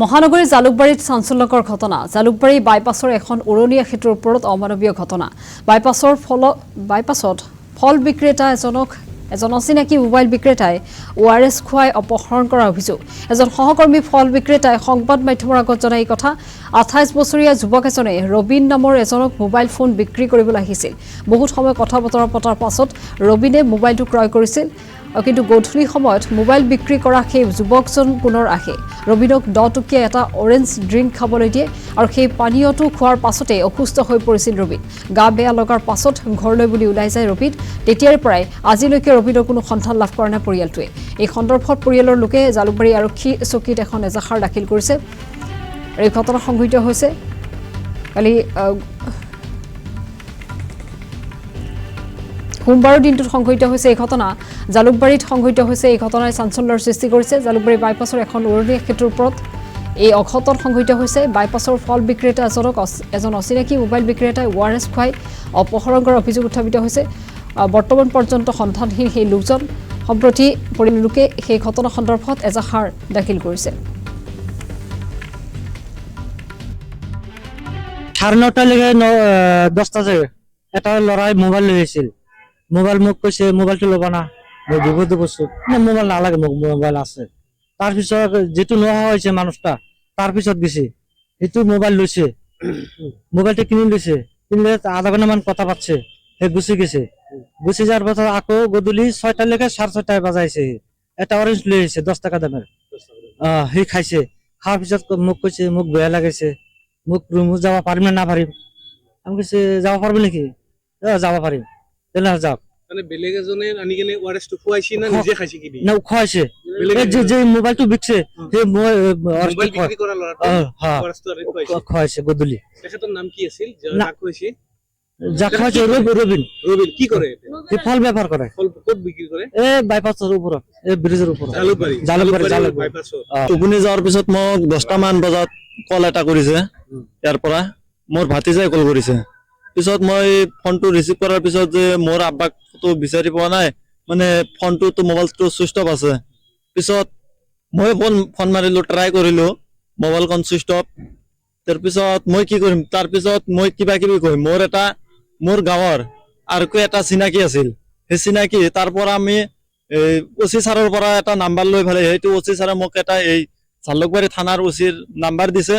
মহানগৰী জালুকবাৰীত চাঞ্চল্যকৰ ঘটনা জালুকবাৰী বাইপাছৰ এখন উৰণীয়া সেতুৰ ওপৰত অমানৱীয় ঘটনা বাইপাছত ফল বিক্ৰেতা এজন অচিনাকি মোবাইল বিক্ৰেতাই ORS খুৱাই অপহৰণ কৰাৰ অভিযোগ এজন সহকৰ্মী ফল বিক্ৰেতাই সংবাদ মাধ্যমৰ আগত জনাই এই কথা 28 বছৰীয়া যুৱক এজনে ৰবিন নামৰ এজনক মোবাইল ফোন বিক্ৰী কৰিবলৈ আহিছিল বহুত সময় কথা বতৰা পতাৰ পাছত ৰবিনে মোবাইলটো ক্ৰয় কৰিছিল কিন্তু গধূলি সময়ত মোবাইল বিক্ৰী কৰা সেই যুৱকজন পুনৰ আহে ৰবিনক 10 টকীয়া এটা অৰেঞ্জ ড্ৰিংক খাবলৈ দিয়ে আৰু সেই পানীয়টো খোৱাৰ পাছতে অসুস্থ হৈ পৰিছিল ৰবিন গা বেয়া লগাৰ পাছত ঘৰলৈ বুলি ওলাই যায় ৰবিন তেতিয়াৰ পৰাই আজিলৈকে ৰবিনৰ কোনো সন্ধান লাভ কৰা নাই পৰিয়ালটোৱে এই সন্দৰ্ভত পৰিয়ালৰ লোকে জালুকবাৰী আৰক্ষী চকীত এখন এজাহাৰ দাখিল কৰিছে এই ঘটনা সংঘটিত হৈছে কালি সোমবাৰৰ দিনটোত সংঘটিত হৈছে এই ঘটনা জালুকবাৰীত সংঘটিত হৈছে এই ঘটনাই চাঞ্চল্যৰ সৃষ্টি কৰিছে জালুকবাৰী বাইপাছৰ এখন উৰণীয়া সেতুৰ ওপৰত এই অঘটন সংঘটিত হৈছে বাইপাছৰ ফল বিক্ৰেতা এজন অচিনাকি মোবাইল বিক্ৰেতাই ORS খুৱাই অপহৰণ কৰাৰ অভিযোগ উত্থাপিত হৈছে বৰ্তমান পৰ্যন্ত সন্ধানহীন সেই লোকজন সম্প্ৰতি পৰিয়ালৰ লোকে সেই ঘটনা সন্দৰ্ভত এজাহাৰ দাখিল কৰিছে 9:30 লৈকে 10টা যায় এটা লৰাই মোবাইল লৈ আহিছিল মোবাইল মোক কৈছে মোবাইলটো ল'বা না মই বিপদে বস্তু না মোবাইল নালাগে মোক মোবাইল আছে তাৰ পিছত যেটো নোহোৱা হৈছে মানুষটা তাৰ পিছত গেছে এটো মোবাইল লৈছে মোবাইলটা কিনি লৈছে কিনলে আধা ঘন্টা মান কথা পাচ্ছে হে গুছি গেছে গুছি যাওয়ার পর আকৌ গধূলি 6টা লৈকে 6:30 বাজাইছে এটা অরেঞ্জ লৈ আহিছে 10 টাকা দামের হে খাইছে খাওয়ার পিছত মোক কৈছে মোক বেয়া লাগাইছে মোক রুম যাওয়া পারিম না পারিম আমি কৈছে যাওয়া পারবো নাকি যাওয়া পারিম তেলা যাও মানে বেলেগ এজনে আনি কেনে ORS টো খুৱাইছি না নিজে খাইছি কি না খুৱাইছে যে মোবাইলটো বিকছে সেই মোবাইল বিক্ৰী কৰা লৰাটো ORS টো খুৱাইছে গধূলি তেখেতৰ নাম কি আছিল যাক কৈছি যাক খুৱাইছে ৰবিন কি কৰে এই ফল বেপাৰ কৰে ফল ক'ত বিক্ৰী কৰে এই বাইপাছৰ ওপৰত এই ব্ৰিজৰ ওপৰত জালুকবাৰী বাইপাছৰ টোপনি যোৱাৰ পিছত মোক 10টা মান বজাত কল এটা কৰিছে ইয়াৰ পৰা মোৰ ভাতিজাই কল কৰিছে পিছত মই ফোনটো ৰিসিভ কৰাৰ পিছত যে মোৰ আব্বাক তো বিচাৰি পোৱা নাই মানে ফোনটো তো মোবাইলটো সুইচ অফ আছে পিছত মই ফোন মাৰিলো ট্ৰাই কৰিলো মোবাইলখন সুইচ অফ তাৰ পিছত মই কি কৰিম তাৰ পিছত মই কিবা কিবি কই মোৰ গাঁৱৰ আৰু এটা চিনাকি আছিল সেই চিনাকি তাৰ পৰা আমি ওসি ছাৰৰ পৰা এটা নাম্বাৰ লৈ ফেলে সেইটো ওসি ছাৰে মোক এটা এই জালুকবাৰী থানাৰ ওসিৰ নাম্বাৰ দিছে